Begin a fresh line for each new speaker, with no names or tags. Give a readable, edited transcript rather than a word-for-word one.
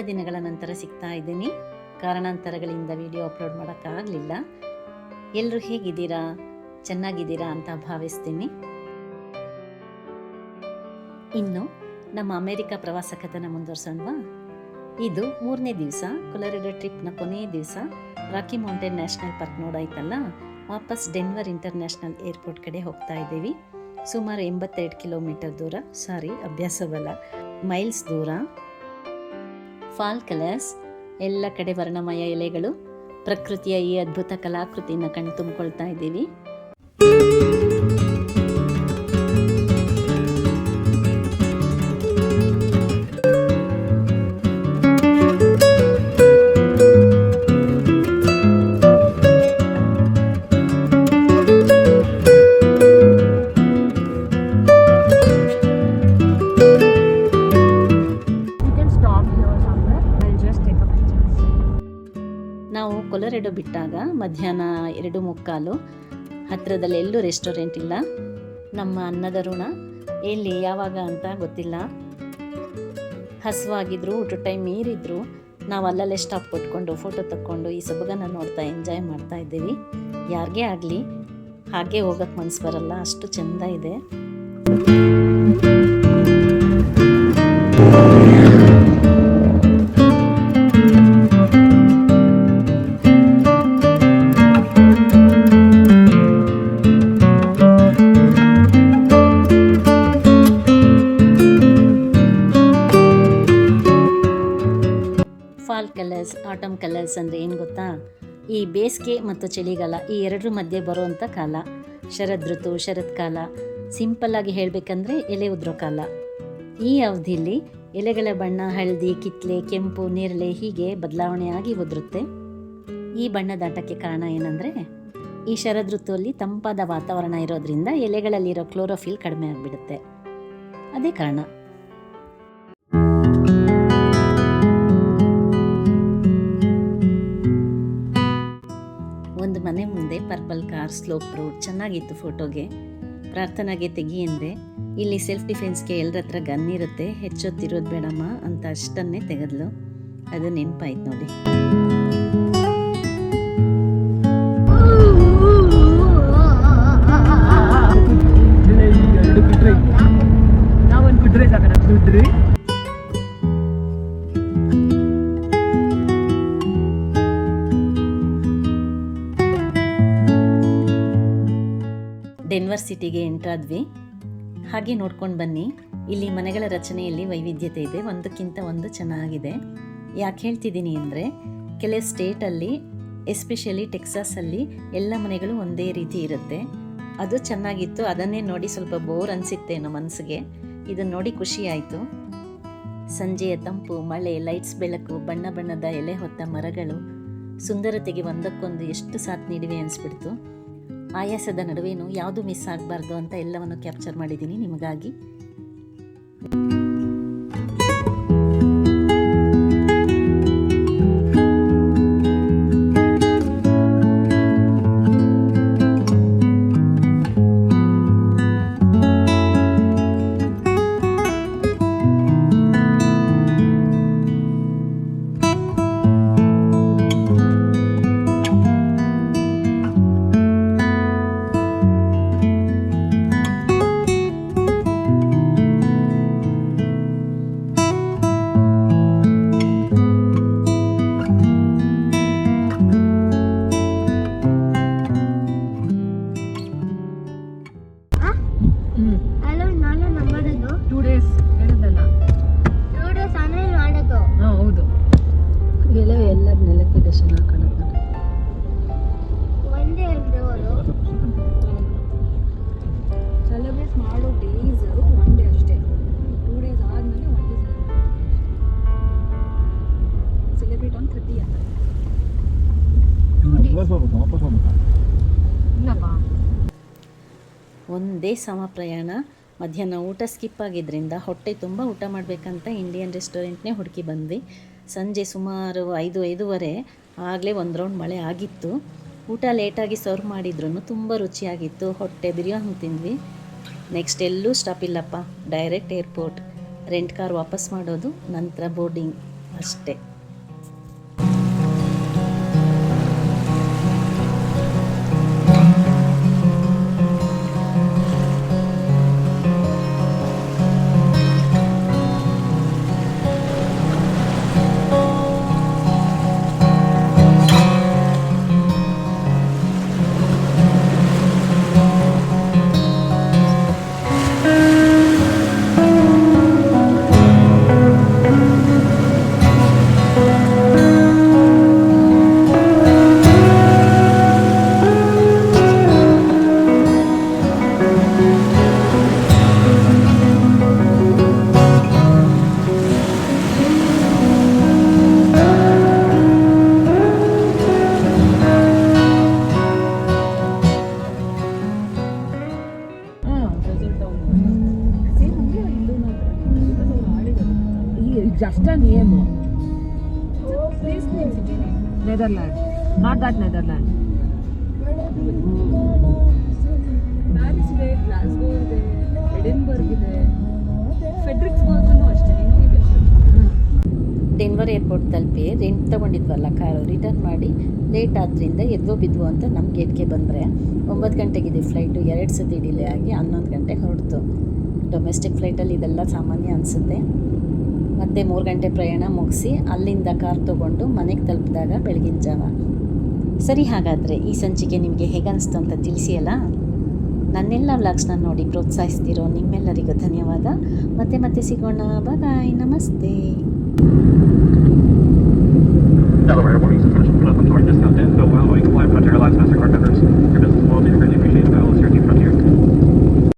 ದಿನಗಳ ನಂತರ ಸಿಗ್ತಾ ಇದ್ದೀನಿ. ಕಾರಣಾಂತರಗಳಿಂದ ವಿಡಿಯೋ ಅಪ್ಲೋಡ್ ಮಾಡೋಕ್ಕಾಗಲಿಲ್ಲ. ಎಲ್ಲರೂ ಹೇಗಿದ್ದೀರಾ, ಚೆನ್ನಾಗಿದ್ದೀರಾ ಅಂತ ಭಾವಿಸ್ತೀನಿ. ಇನ್ನು ನಮ್ಮ ಅಮೇರಿಕಾ ಪ್ರವಾಸ ಕಥನ ಮುಂದುವರ್ಸೋಣವಾ? ಇದು 3ನೇ ದಿವಸ, ಕೊಲೊರೆಡೊ ಟ್ರಿಪ್ನ ಕೊನೆಯ ದಿವಸ. ರಾಕಿ ಮೌಂಟೇನ್ ನ್ಯಾಷನಲ್ ಪಾರ್ಕ್ ನೋಡಾಯ್ತಲ್ಲ, ವಾಪಸ್ ಡೆನ್ವರ್ ಇಂಟರ್ನ್ಯಾಷನಲ್ ಏರ್ಪೋರ್ಟ್ ಕಡೆ ಹೋಗ್ತಾ ಇದ್ದೀವಿ. ಸುಮಾರು 82 ಕಿಲೋಮೀಟರ್ ದೂರ, ಅಭ್ಯಾಸವಲ್ಲ, ಮೈಲ್ಸ್ ದೂರ. ಫಾಲ್ ಕಲರ್ಸ್, ಎಲ್ಲ ಕಡೆ ವರ್ಣಮಯ ಎಲೆಗಳು, ಪ್ರಕೃತಿಯ ಈ ಅದ್ಭುತ ಕಲಾಕೃತಿನ ಕಣ್ಣು ತುಂಬಿಕೊಳ್ತಾ ಇದ್ದೀವಿ. ನಾವು ಕೊಲೊರೆಡೊ ಬಿಟ್ಟಾಗ ಮಧ್ಯಾಹ್ನ 2:45. ಹತ್ತಿರದಲ್ಲಿ ಎಲ್ಲೂ ರೆಸ್ಟೋರೆಂಟ್ ಇಲ್ಲ. ನಮ್ಮ ಅನ್ನದ ಋಣ ಎಲ್ಲಿ ಯಾವಾಗ ಅಂತ ಗೊತ್ತಿಲ್ಲ. ಹಸುವಾಗಿದ್ರು, ಊಟ ಟೈಮ್ ಮೀರಿದ್ರು, ನಾವು ಅಲ್ಲಲ್ಲೇ ಸ್ಟಾಪ್ ಕೊಟ್ಕೊಂಡು ಫೋಟೋ ತಕ್ಕೊಂಡು ಈ ಸೊಬಗನ್ನು ನೋಡ್ತಾ ಎಂಜಾಯ್ ಮಾಡ್ತಾ ಇದ್ದೀವಿ. ಯಾರಿಗೇ ಆಗಲಿ ಹಾಗೆ ಹೋಗಕ್ಕೆ ಮನಸ್ಸು ಬರಲ್ಲ, ಅಷ್ಟು ಚೆಂದ ಇದೆ. ಫಾಲ್ ಕಲರ್ಸ್, ಆಟಮ್ ಕಲರ್ಸ್ ಅಂದರೆ ಏನು ಗೊತ್ತಾ? ಈ ಬೇಸಿಗೆ ಮತ್ತು ಚಳಿಗಾಲ ಈ ಎರಡರ ಮಧ್ಯೆ ಬರುವಂಥ ಕಾಲ. ಶರದೃತು, ಶರತ್ಕಾಲ, ಸಿಂಪಲ್ಲಾಗಿ ಹೇಳಬೇಕಂದ್ರೆ ಎಲೆ ಉದುರೋ ಕಾಲ. ಈ ಅವಧಿಯಲ್ಲಿ ಎಲೆಗಳ ಬಣ್ಣ ಹಳದಿ, ಕಿತ್ತಲೆ, ಕೆಂಪು, ನೇರಳೆ ಹೀಗೆ ಬದಲಾವಣೆಯಾಗಿ ಉದುರುತ್ತೆ. ಈ ಬಣ್ಣದಾಟಕ್ಕೆ ಕಾರಣ ಏನಂದರೆ, ಈ ಶರದೃತುವಲ್ಲಿ ತಂಪಾದ ವಾತಾವರಣ ಇರೋದ್ರಿಂದ ಎಲೆಗಳಲ್ಲಿರೋ ಕ್ಲೋರೋಫಿಲ್ ಕಡಿಮೆ ಆಗಿಬಿಡುತ್ತೆ. ಅದೇ ಕಾರಣ. ಒಂದು ಮನೆ ಮುಂದೆ ಪರ್ಪಲ್ ಕಾರ್, ಸ್ಲೋಪ್ ರೋಡ್, ಚೆನ್ನಾಗಿತ್ತು ಫೋಟೋಗೆ. ಪ್ರಾರ್ಥನಾಗೆ ತೆಗಿ ಎಂದೆ. ಇಲ್ಲಿ ಸೆಲ್ಫ್ ಡಿಫೆನ್ಸ್ಗೆ ಎಲ್ಲರ ಹತ್ರ ಗನ್ ಇರುತ್ತೆ, ಹೆಚ್ಚೊತ್ತಿರೋದು ಬೇಡಮ್ಮ ಅಂತ ಅಷ್ಟನ್ನೇ ತೆಗೆದ್ಲು. ಅದು ನೆನಪಾಯ್ತು ನೋಡಿ. ಡೆನ್ವರ್ ಸಿಟಿಗೆ ಎಂಟ್ರಾದ್ವಿ. ಹಾಗೆ ನೋಡ್ಕೊಂಡು ಬನ್ನಿ. ಇಲ್ಲಿ ಮನೆಗಳ ರಚನೆಯಲ್ಲಿ ವೈವಿಧ್ಯತೆ ಇದೆ, ಒಂದಕ್ಕಿಂತ ಒಂದು ಚೆನ್ನಾಗಿದೆ. ಯಾಕೆ ಹೇಳ್ತಿದ್ದೀನಿ ಅಂದರೆ, ಕೆಲವು ಸ್ಟೇಟಲ್ಲಿ, ಎಸ್ಪೆಷಲಿ ಟೆಕ್ಸಾಸಲ್ಲಿ ಎಲ್ಲ ಮನೆಗಳು ಒಂದೇ ರೀತಿ ಇರುತ್ತೆ. ಅದು ಚೆನ್ನಾಗಿತ್ತು. ಅದನ್ನೇ ನೋಡಿ ಸ್ವಲ್ಪ ಬೋರ್ ಅನಿಸುತ್ತೇನೋ ಮನಸ್ಸಿಗೆ. ಇದನ್ನು ನೋಡಿ ಖುಷಿ ಆಯಿತು. ಸಂಜೆಯ ತಂಪು, ಮಳೆ, ಲೈಟ್ಸ್ ಬೆಳಕು, ಬಣ್ಣ ಬಣ್ಣದ ಎಲೆ ಹೊತ್ತ ಮರಗಳು ಸುಂದರತೆಗೆ ಒಂದಕ್ಕೊಂದು ಎಷ್ಟು ಸಾಥ್ ನೀಡಿವೆ ಅನಿಸ್ಬಿಡ್ತು. ಆಯಾಸದ ನಡುವೆನೂ ಯಾವುದು ಮಿಸ್ ಆಗಬಾರ್ದು ಅಂತ ಎಲ್ಲವನ್ನು ಕ್ಯಾಪ್ಚರ್ ಮಾಡಿದ್ದೀನಿ ನಿಮಗಾಗಿ. ಒಂದೇ ಸಮ ಪ್ರಯಾಣ. ಮಧ್ಯಾಹ್ನ ಊಟ ಸ್ಕಿಪ್ ಆಗಿದ್ದರಿಂದ ಹೊಟ್ಟೆ ತುಂಬ ಊಟ ಮಾಡಬೇಕಂತ ಇಂಡಿಯನ್ ರೆಸ್ಟೋರೆಂಟ್ನೇ ಹುಡುಕಿ ಬಂದ್ವಿ. ಸಂಜೆ ಸುಮಾರು 5-5:30 ಆಗಲೇ ಒಂದು ರೌಂಡ್ ಮಳೆ ಆಗಿತ್ತು. ಊಟ ಲೇಟಾಗಿ ಸರ್ವ್ ಮಾಡಿದ್ರೂ ತುಂಬ ರುಚಿಯಾಗಿತ್ತು. ಹೊಟ್ಟೆ ಬಿರಿಯಾನಿ ತಿಂದ್ವಿ. ನೆಕ್ಸ್ಟ್ ಎಲ್ಲೂ ಸ್ಟಾಪ್ ಇಲ್ಲಪ್ಪ, ಡೈರೆಕ್ಟ್ ಏರ್ಪೋರ್ಟ್. ರೆಂಟ್ ಕಾರ್ ವಾಪಸ್ ಮಾಡೋದು, ನಂತರ ಬೋರ್ಡಿಂಗ್. ಅಷ್ಟೇ.
Just a name. Netherlands. Not that Netherlands.
Paris ಇದೆ, ಗ್ಲಾಸ್ಗೋ ಇದೆ, ಎಡಿನ್ಬರ್ಗ್ ಇದೆ, ಫೆಡ್ರಿಕ್ಸ್ಬರ್ಗ್ನೂ ಅಷ್ಟೇ. ಇನ್ನೋಗಿದೆ
ಡೆನ್ವರ್ ಏರ್ಪೋರ್ಟ್ ತಲುಪಿ ರೆಂಟ್ ತೊಗೊಂಡಿದ್ವಲ್ಲ ಕಾರು ರಿಟರ್ನ್ ಮಾಡಿ ಲೇಟ್ ಆದ್ದರಿಂದ ಎದ್ವೋ ಬಿದ್ವು ಅಂತ ನಮ್ಮ ಗೇಟ್ಗೆ ಬಂದರೆ 9 ಗಂಟೆಗಿದೆ ಫ್ಲೈಟು. 2 ಸತಿ ಡಿಲೇ ಆಗಿ 11 ಗಂಟೆಗೆ ಹೊರಡ್ತು. ಡೊಮೆಸ್ಟಿಕ್ ಫ್ಲೈಟಲ್ಲಿ ಇದೆಲ್ಲ ಸಾಮಾನ್ಯ ಅನಿಸುತ್ತೆ. ಮತ್ತು 3 ಗಂಟೆ ಪ್ರಯಾಣ ಮುಗಿಸಿ ಅಲ್ಲಿಂದ ಕಾರ್ ತೊಗೊಂಡು ಮನೆಗೆ ತಲುಪಿದಾಗ ಬೆಳಗಿನ ಜಾವ. ಸರಿ, ಹಾಗಾದರೆ ಈ ಸಂಚಿಕೆ ನಿಮಗೆ ಹೇಗೆ ಅನಿಸ್ತು ಅಂತ ತಿಳಿಸಿ ಅಲ್ಲ. ನನ್ನೆಲ್ಲ ವ್ಲಾಗ್ಸ್ನ ನೋಡಿ ಪ್ರೋತ್ಸಾಹಿಸ್ತಿರೋ ನಿಮ್ಮೆಲ್ಲರಿಗೂ ಧನ್ಯವಾದ. ಮತ್ತೆ ಸಿಗೋಣ. ಬಾಯ್, ನಮಸ್ತೆ.
Delaware, morning, Discount Discount, Discount, Discount, Discount, Discount, Discount, Discount, Discount, Discount, Discount, Discount, Discount, Discount, Discount, Discount, Discount,